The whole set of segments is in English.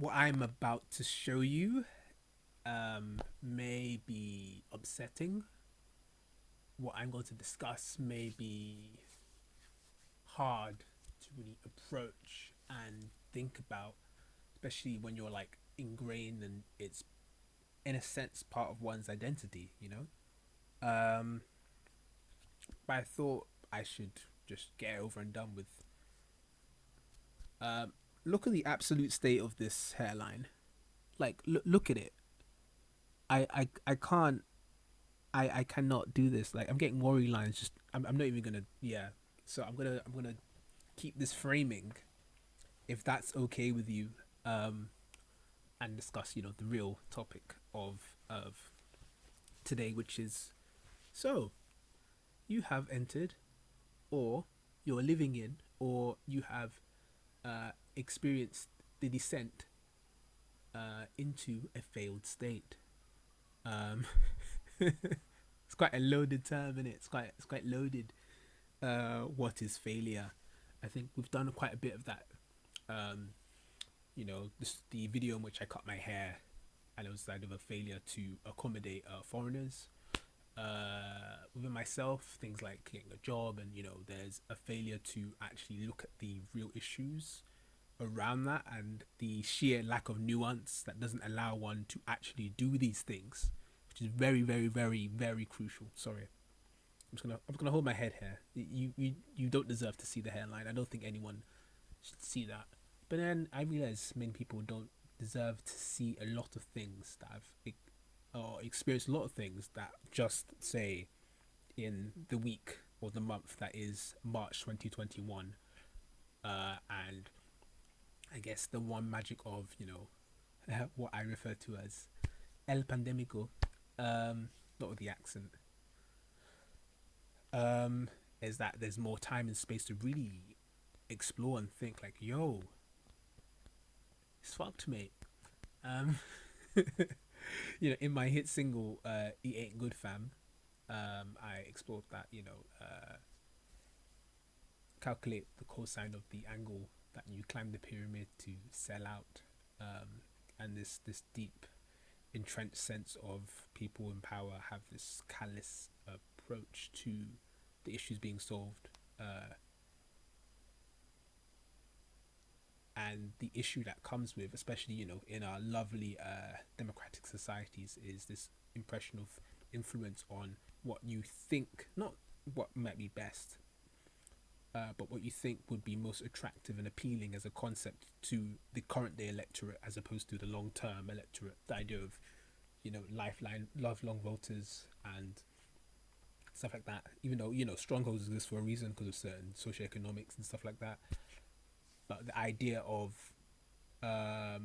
What I'm about to show you may be upsetting. What I'm going to discuss may be hard to really approach and think about, especially when you're like ingrained and it's in a sense part of one's identity, you know? But I thought I should just get it over and done with. Um, Look at the absolute state of this hairline. Like, look at it. I can't I cannot do this. Like I'm getting worry lines. Just I'm not even gonna. Yeah. So I'm gonna keep this framing if that's okay with you, um, and discuss the real topic of today, which is so you have entered, or you're living in, or you have experienced the descent into a failed state. Um, it's quite a loaded term, isn't it? It's quite loaded. What is failure? I think we've done quite a bit of that. Um, the video in which I cut my hair, and it was kind of a failure to accommodate foreigners. Within myself, things like getting a job, and there's a failure to actually look at the real issues around that, and the sheer lack of nuance that doesn't allow one to actually do these things, which is very, very, very, very crucial. Sorry, I'm just gonna hold my head here. You don't deserve to see the hairline. I don't think anyone should see that. But then I realize many people don't deserve to see a lot of things that I've or experienced a lot of things that just say in the week or the month that is March 2021. And I guess the one magic of what I refer to as El Pandemico, not with the accent, um, is that there's more time and space to really explore and think like, yo, it's fucked, mate. Um, in my hit single, "It Ain't Good, Fam," I explored that. Calculate the cosine of the angle that you climb the pyramid to sell out, and this deep entrenched sense of people in power have this callous approach to the issues being solved. And the issue that comes with, especially in our lovely democratic societies, is this impression of influence on what you think, not what might be best, but what you think would be most attractive and appealing as a concept to the current day electorate, as opposed to the long term electorate. The idea of lifelong voters and stuff like that. Even though strongholds exist for a reason because of certain socioeconomics and stuff like that, but the idea of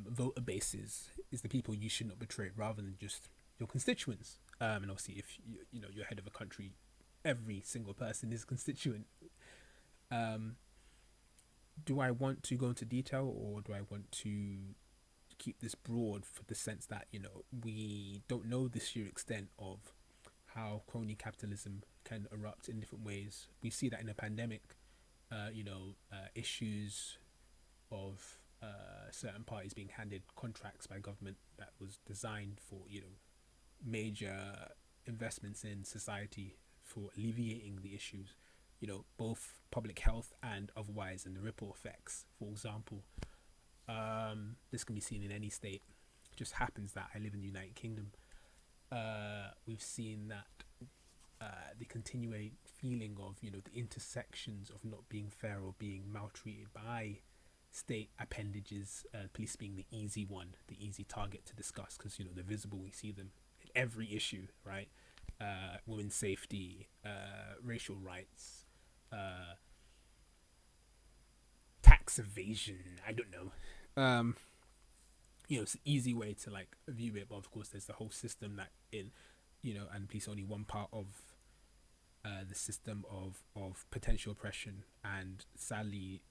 voter bases is the people you should not betray, rather than just your constituents. And obviously, if you're head of a country, every single person is a constituent. Um, do I want to go into detail, or do I want to keep this broad for the sense that we don't know the sheer extent of how crony capitalism can erupt in different ways. We see that in a pandemic, issues of certain parties being handed contracts by government that was designed for major investments in society for alleviating the issues, both public health and otherwise, and the ripple effects. For example, this can be seen in any state. It just happens that I live in the United Kingdom. We've seen that the continuing feeling of the intersections of not being fair or being maltreated by state appendages, police being the easy one, the easy target to discuss, because they're visible. We see them in every issue, right? Women's safety, racial rights, uh, tax evasion. I don't know. Um, it's an easy way to like view it, but of course, there's the whole system that and police only one part of the system of potential oppression, and sadly,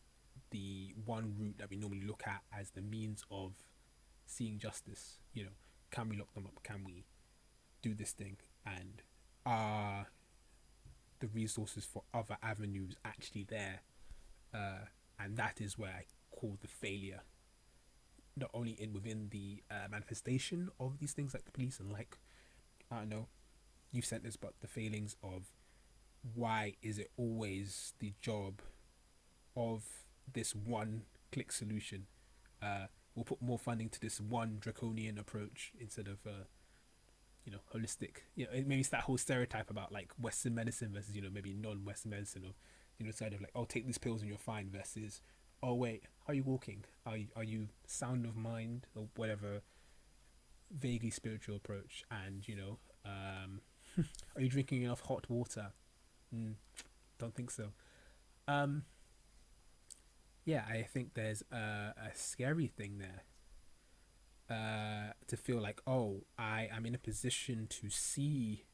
the one route that we normally look at as the means of seeing justice. Can we lock them up? Can we do this thing? And are the resources for other avenues actually there? And that is where I call the failure. not only in within the manifestation of these things like the police and like, I don't know, youth centers, but the failings of why is it always the job of this one click solution? We'll put more funding to this one draconian approach instead of holistic. Maybe it's that whole stereotype about like Western medicine versus maybe non-Western medicine, of side of like, oh, take these pills and you're fine, versus, oh wait, how are you walking? Are you sound of mind, or whatever vaguely spiritual approach? And are you drinking enough hot water? Don't think so. Um, yeah, I think there's a scary thing there. To feel like, oh, I am in a position to see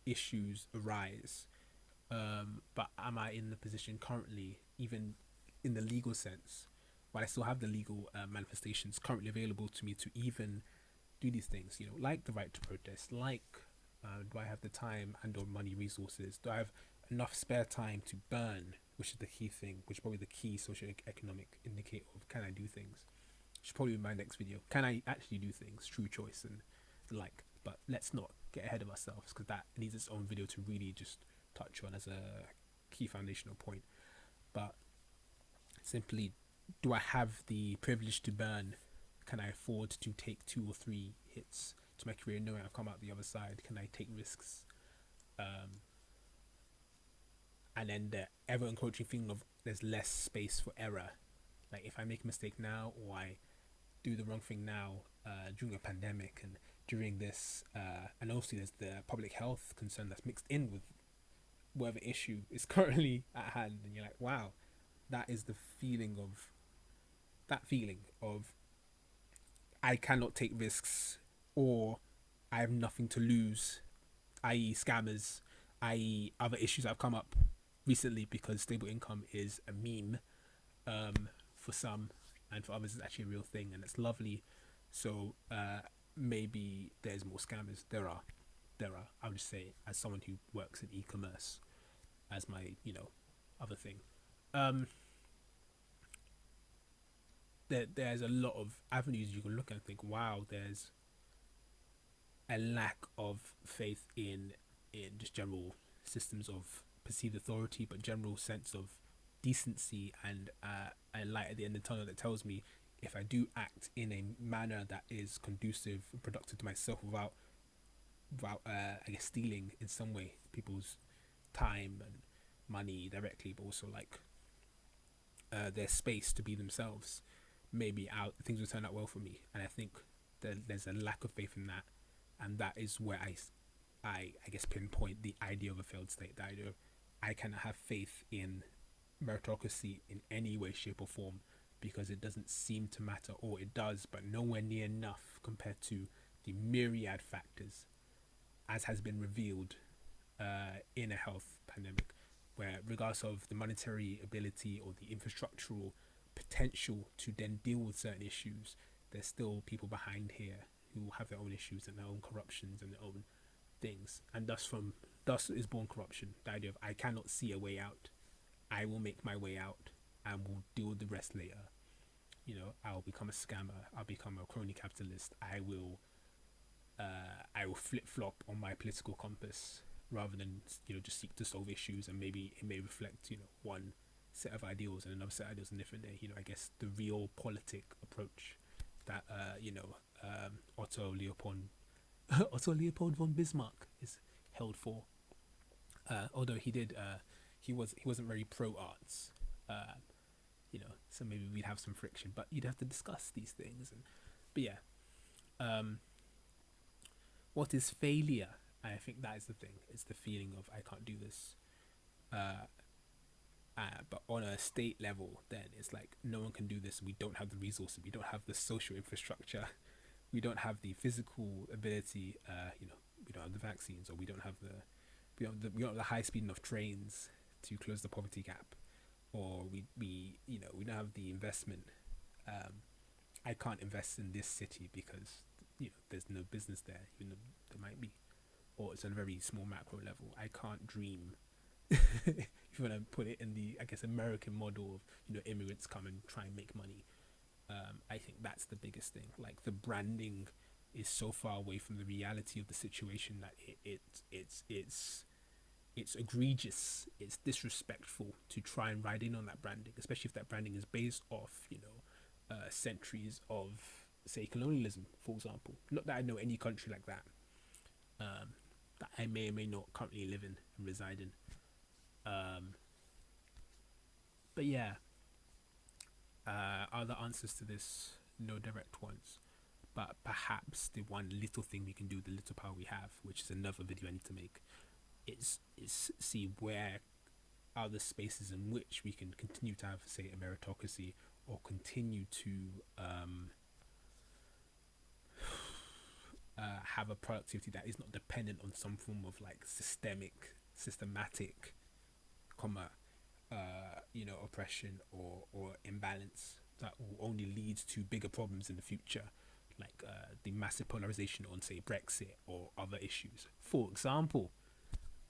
issues arise, but am I in the position currently, even in the legal sense, while I still have the legal manifestations currently available to me to even do these things? Like the right to protest, like do I have the time and or money resources? Do I have enough spare time to burn, which is the key thing, which is probably the key socio-economic indicator of can I do things? Should probably be my next video. Can I actually do things? True choice and the like. But let's not get ahead of ourselves, because that needs its own video to really just touch on as a key foundational point. But simply, do I have the privilege to burn? Can I afford to take 2 or 3 hits to my career, knowing I've come out the other side? Can I take risks? And then the ever encroaching feeling of there's less space for error. Like if I make a mistake now, or I do the wrong thing now, during a pandemic and during this, and also there's the public health concern that's mixed in with whatever issue is currently at hand, and you're like, wow, that is the feeling of I cannot take risks, or I have nothing to lose, i.e. scammers, i.e. other issues that have come up recently, because stable income is a meme for some, and for others it's actually a real thing, and it's lovely. So maybe there's more scammers. There are. I would just say, as someone who works in e-commerce as my other thing, there's a lot of avenues you can look at and think, wow, there's a lack of faith in just general systems of perceived authority, but general sense of decency and a light at the end of the tunnel that tells me, if I do act in a manner that is conducive and productive to myself, without I guess stealing in some way people's time and money directly, but also like their space to be themselves, maybe things will turn out well for me. And I think that there's a lack of faith in that, and that is where I guess pinpoint the idea of a failed state. The idea of, I cannot have faith in meritocracy in any way, shape, or form, because it doesn't seem to matter, or it does, but nowhere near enough compared to the myriad factors, as has been revealed in a health pandemic, where regardless of the monetary ability or the infrastructural potential to then deal with certain issues, there's still people behind here who have their own issues and their own corruptions and their own things, and thus is born corruption. The idea of, I cannot see a way out, I will make my way out and will deal with the rest later. I'll become a scammer, I'll become a crony capitalist, I will flip flop on my political compass, rather than just seek to solve issues, and maybe it may reflect one set of ideals and another set of ideals in a different day. I guess the real politic approach that Otto Leopold von Bismarck is held for. Although he wasn't very pro arts, so maybe we'd have some friction, but you'd have to discuss these things. But yeah, what is failure? I think that is the thing. It's the feeling of, I can't do this. But on a state level, then it's like, no one can do this. We don't have the resources. We don't have the social infrastructure. We don't have the physical ability. We don't have the vaccines, or we don't have we don't have the high speed enough trains to close the poverty gap, or we don't have the investment. I can't invest in this city because there's no business there, even though there might be, or it's on a very small macro level. I can't dream. If you want to put it in the, I guess, American model of immigrants come and try and make money, I think that's the biggest thing. Like the branding is so far away from the reality of the situation that it's egregious. It's disrespectful to try and ride in on that branding, especially if that branding is based off centuries of, say, colonialism, for example. Not that I know any country like that, that I may or may not currently live in and reside in. Um, but yeah, other answers to this, no direct ones. But perhaps the one little thing we can do, the little power we have, which is another video I need to make, is see where are the spaces in which we can continue to have, say, a meritocracy, or continue to have a productivity that is not dependent on some form of like systematic, oppression or imbalance that will only lead to bigger problems in the future, like the massive polarization on, say, Brexit or other issues, for example.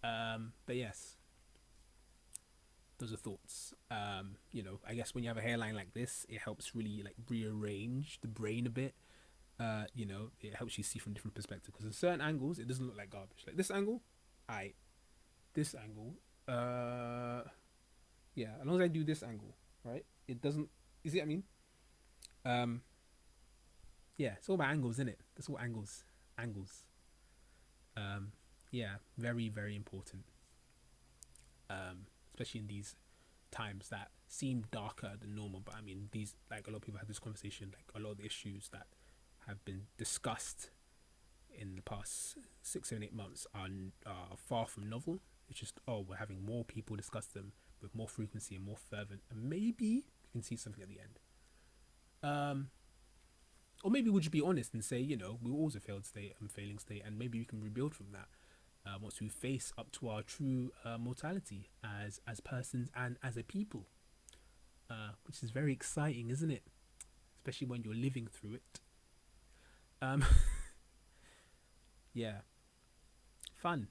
But yes, those are thoughts. I guess when you have a hairline like this, it helps really like rearrange the brain a bit. It helps you see from different perspectives, because in certain angles it doesn't look like garbage. Like this angle, this angle, yeah. As long as I do this angle, right, it doesn't. You see what I mean? Um, yeah. It's all about angles, isn't it? That's all angles. Um, yeah, very very important. Especially in these times that seem darker than normal. But I mean, these, like, a lot of people have this conversation. Like a lot of the issues that have been discussed in the past 6, 7, 8 months are far from novel. It's just, we're having more people discuss them with more frequency and more fervent, and maybe we can see something at the end. Or maybe we'll just be honest and say, we were always a failed state and failing state, and maybe we can rebuild from that. Once we face up to our true mortality as persons and as a people, which is very exciting, isn't it? Especially when you're living through it. Um, yeah, fun.